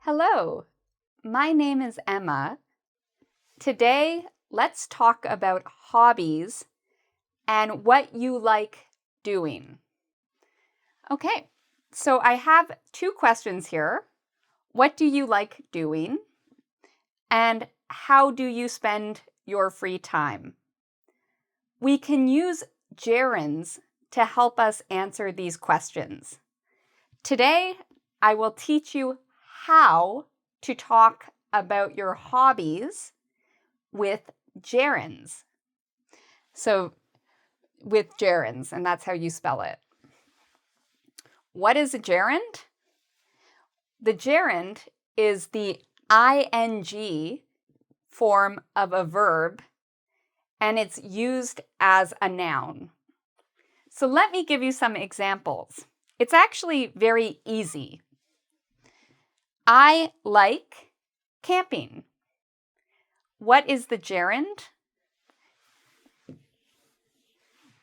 Hello, my name is Emma. Today, let's talk about hobbies and what you like doing. Okay, so I have two questions here. What do you like doing? And how do you spend your free time? We can use gerunds to help us answer these questions. Today, I will teach you how to talk about your hobbies with gerunds. So with gerunds, and that's how you spell it. What is a gerund? The gerund is the ing form of a verb, and it's used as a noun. So let me give you some examples. It's actually very easy. I like camping. What is the gerund?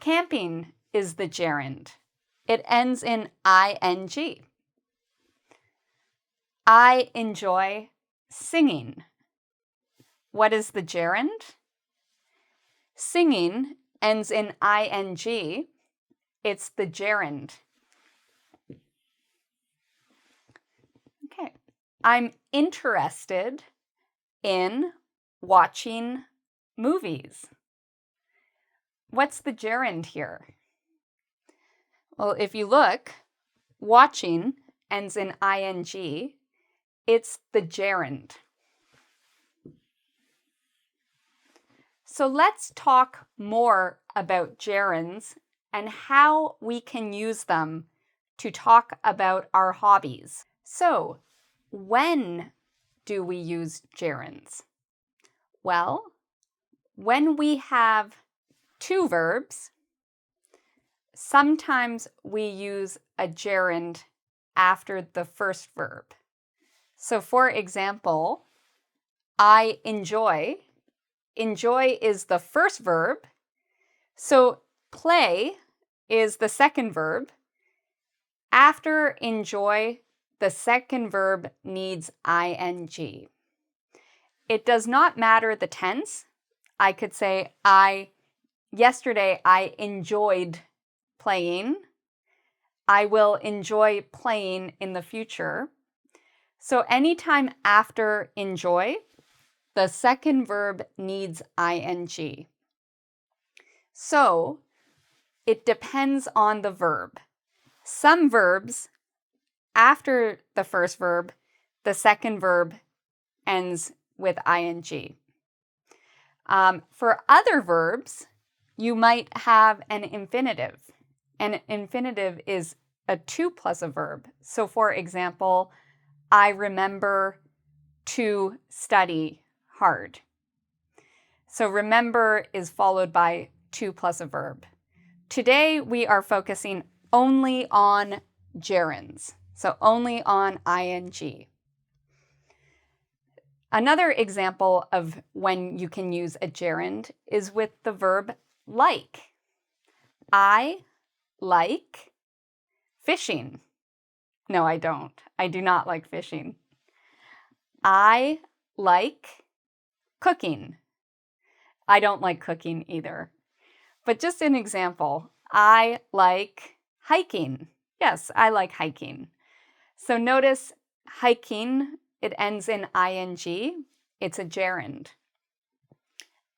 Camping is the gerund. It ends in ing. I enjoy singing. What is the gerund? Singing ends in ing. It's the gerund. Okay. I'm interested in watching movies. What's the gerund here? Well, if you look, watching ends in ing. It's the gerund. So let's talk more about gerunds and how we can use them to talk about our hobbies. So, when do we use gerunds? Well, when we have two verbs, sometimes we use a gerund after the first verb. So for example, I enjoy. Enjoy is the first verb. So play is the second verb. After enjoy, the second verb needs ing. It does not matter the tense. I could say, yesterday I enjoyed playing. I will enjoy playing in the future. So anytime after enjoy, the second verb needs ing. So it depends on the verb. Some verbs, after the first verb, the second verb ends with ing. For other verbs, you might have an infinitive. An infinitive is a to plus a verb. So for example, I remember to study hard. So remember is followed by to plus a verb. Today we are focusing only on gerunds, so only on ing. Another example of when you can use a gerund is with the verb like. I like fishing. No, I don't. I do not like fishing. I like cooking. I don't like cooking either. But just an example, I like hiking. Yes, I like hiking. So notice hiking, it ends in ing. It's a gerund.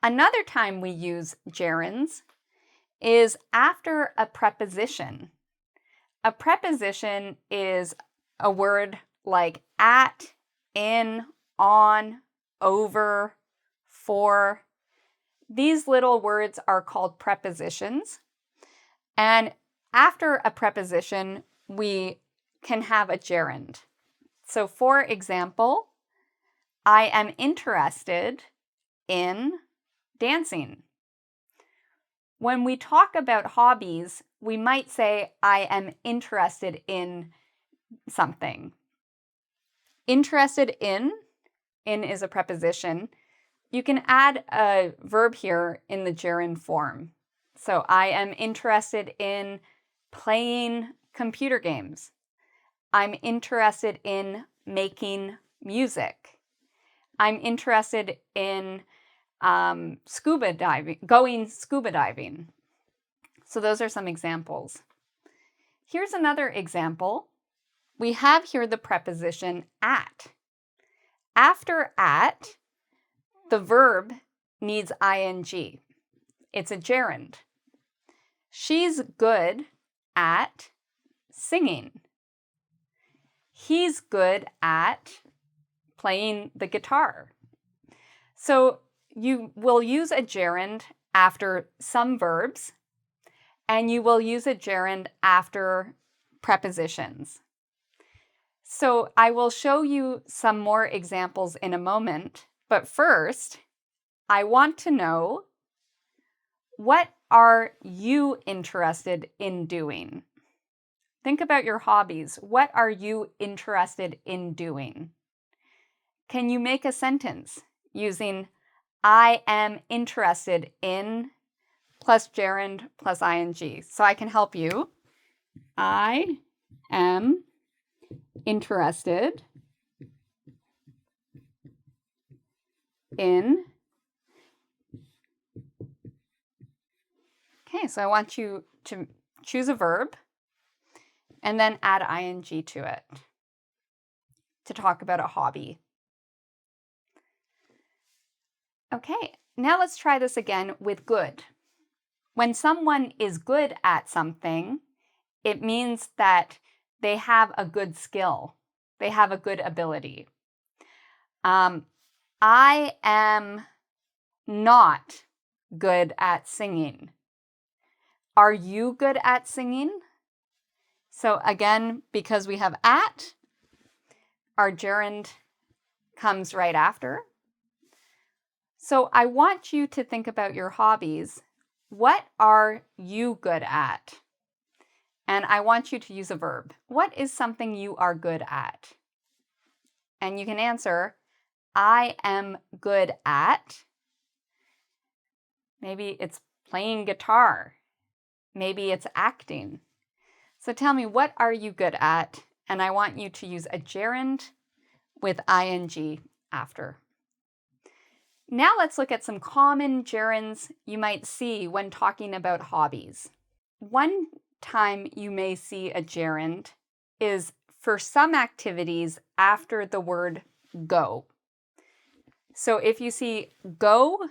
Another time we use gerunds is after a preposition. A preposition is a word like at, in, on, over, for. These little words are called prepositions. And after a preposition, we can have a gerund. So for example, I am interested in dancing. When we talk about hobbies, we might say, I am interested in something. Interested in is a preposition. You can add a verb here in the gerund form. So I am interested in playing computer games. I'm interested in making music. I'm interested in scuba diving, going scuba diving. So those are some examples. Here's another example. We have here the preposition at. After at, the verb needs ing. It's a gerund. She's good at singing. He's good at playing the guitar. So you will use a gerund after some verbs, and you will use a gerund after prepositions. So I will show you some more examples in a moment, but first, I want to know, what are you interested in doing? Think about your hobbies. What are you interested in doing? Can you make a sentence using I am interested in plus gerund plus ing? So I can help you. I am interested in. Okay, so I want you to choose a verb and then add ing to it to talk about a hobby. Okay, now let's try this again with good. When someone is good at something, it means that they have a good skill. They have a good ability. I am not good at singing. Are you good at singing? So again, because we have at, our gerund comes right after. So I want you to think about your hobbies. What are you good at? And I want you to use a verb. What is something you are good at? And you can answer, I am good at. Maybe it's playing guitar. Maybe it's acting. So tell me, what are you good at? And I want you to use a gerund with ing after. Now let's look at some common gerunds you might see when talking about hobbies. One time you may see a gerund is for some activities after the word go. So if you see go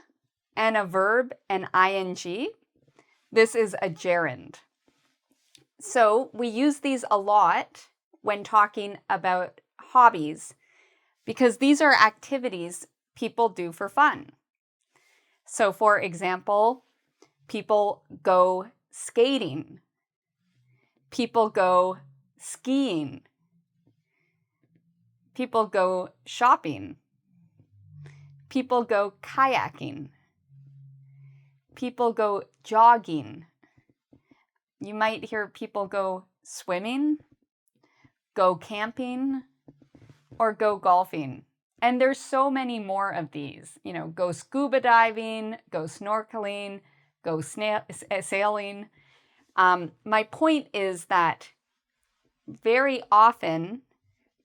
and a verb and ing, this is a gerund. So we use these a lot when talking about hobbies because these are activities people do for fun. So for example, people go skating. People go skiing. People go shopping. People go kayaking. People go jogging. You might hear people go swimming, go camping, or go golfing. And there's so many more of these. Go scuba diving, go snorkeling, go sailing. My point is that very often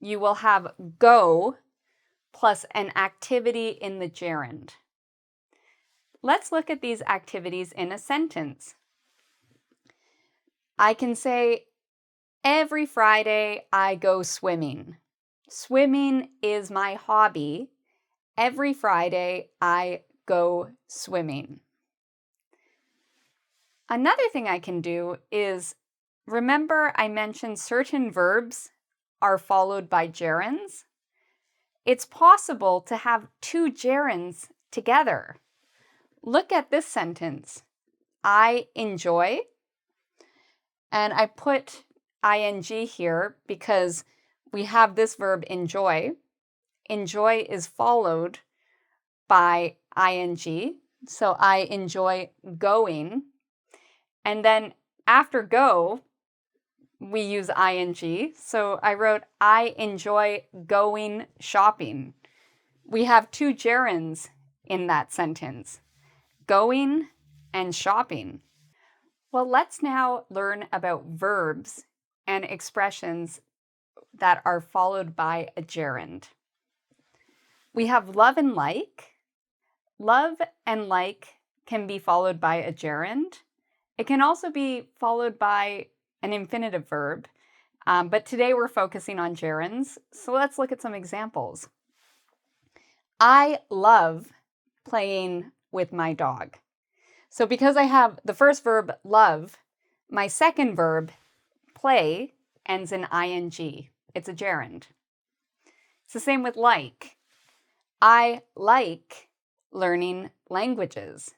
you will have go plus an activity in the gerund. Let's look at these activities in a sentence. I can say, every Friday I go swimming. Swimming is my hobby. Every Friday I go swimming. Another thing I can do is, remember I mentioned certain verbs are followed by gerunds? It's possible to have two gerunds together. Look at this sentence. I enjoy. And I put ing here because we have this verb enjoy. Enjoy is followed by ing. So I enjoy going. And then after go, we use ing. So I wrote, I enjoy going shopping. We have two gerunds in that sentence, going and shopping. Well, let's now learn about verbs and expressions that are followed by a gerund. We have love and like. Love and like can be followed by a gerund. It can also be followed by an infinitive verb, but today we're focusing on gerunds, so let's look at some examples. I love playing with my dog. So because I have the first verb, love, my second verb, play, ends in ing. It's a gerund. It's the same with like. I like learning languages.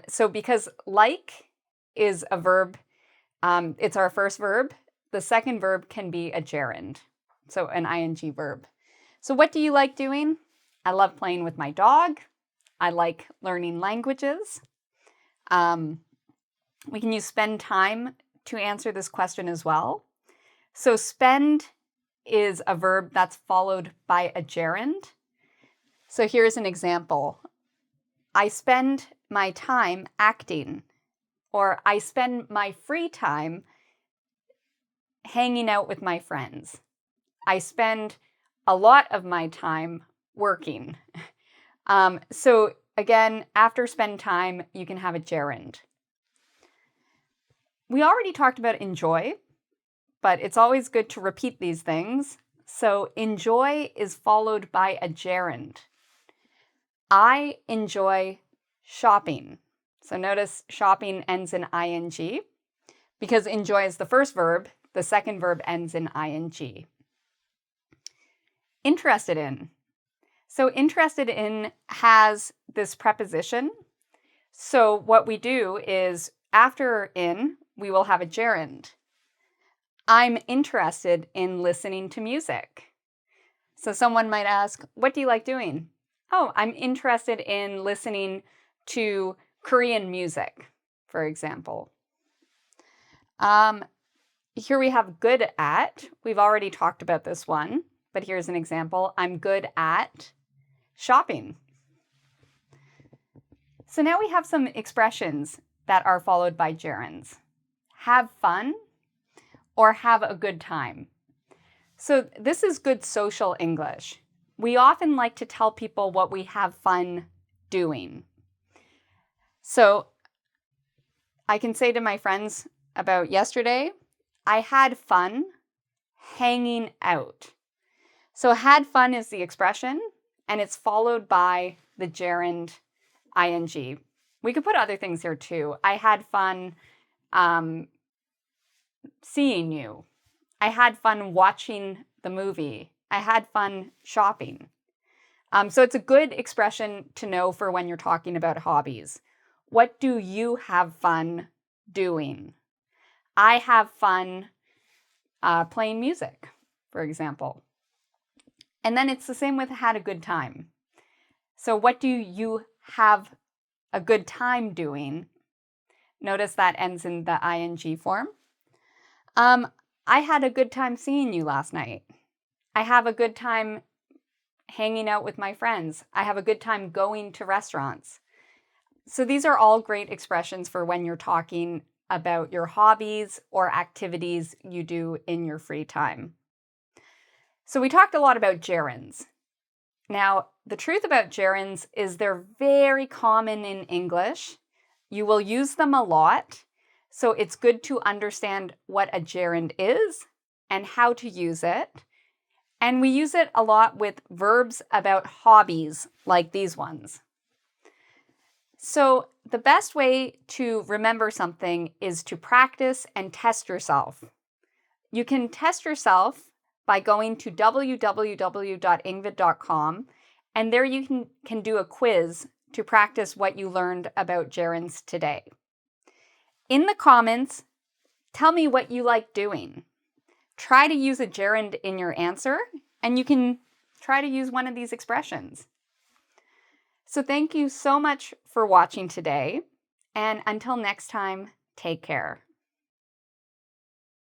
So because like is a verb, it's our first verb, the second verb can be a gerund, so an ing verb. So what do you like doing? I love playing with my dog. I like learning languages. We can use spend time to answer this question as well. So spend is a verb that's followed by a gerund. So here's an example. I spend my time acting, or I spend my free time hanging out with my friends. I spend a lot of my time working. So again, after spend time, you can have a gerund. We already talked about enjoy, but it's always good to repeat these things. So enjoy is followed by a gerund. I enjoy shopping. So notice shopping ends in ing. Because enjoy is the first verb, the second verb ends in ing. Interested in. So interested in has this preposition. So what we do is after in, we will have a gerund. I'm interested in listening to music. So someone might ask, what do you like doing? Oh, I'm interested in listening to Korean music, for example. Here we have good at. We've already talked about this one, but here's an example. I'm good at shopping. So now we have some expressions that are followed by gerunds. Have fun or have a good time. So this is good social English. We often like to tell people what we have fun doing. So I can say to my friends about yesterday, I had fun hanging out. So had fun is the expression, and it's followed by the gerund ing. We could put other things here too. I had fun seeing you. I had fun watching the movie. I had fun shopping. So it's a good expression to know for when you're talking about hobbies. What do you have fun doing? I have fun playing music, for example. And then it's the same with had a good time. So what do you have a good time doing? Notice that ends in the ing form. I had a good time seeing you last night. I have a good time hanging out with my friends. I have a good time going to restaurants. So these are all great expressions for when you're talking about your hobbies or activities you do in your free time. So we talked a lot about gerunds. Now, the truth about gerunds is they're very common in English. You will use them a lot, so it's good to understand what a gerund is and how to use it. And we use it a lot with verbs about hobbies, like these ones. So the best way to remember something is to practice and test yourself. You can test yourself by going to www.engvid.com, and there you can do a quiz to practice what you learned about gerunds today. In the comments, tell me what you like doing. Try to use a gerund in your answer, and you can try to use one of these expressions. So thank you so much for watching today, and until next time, take care.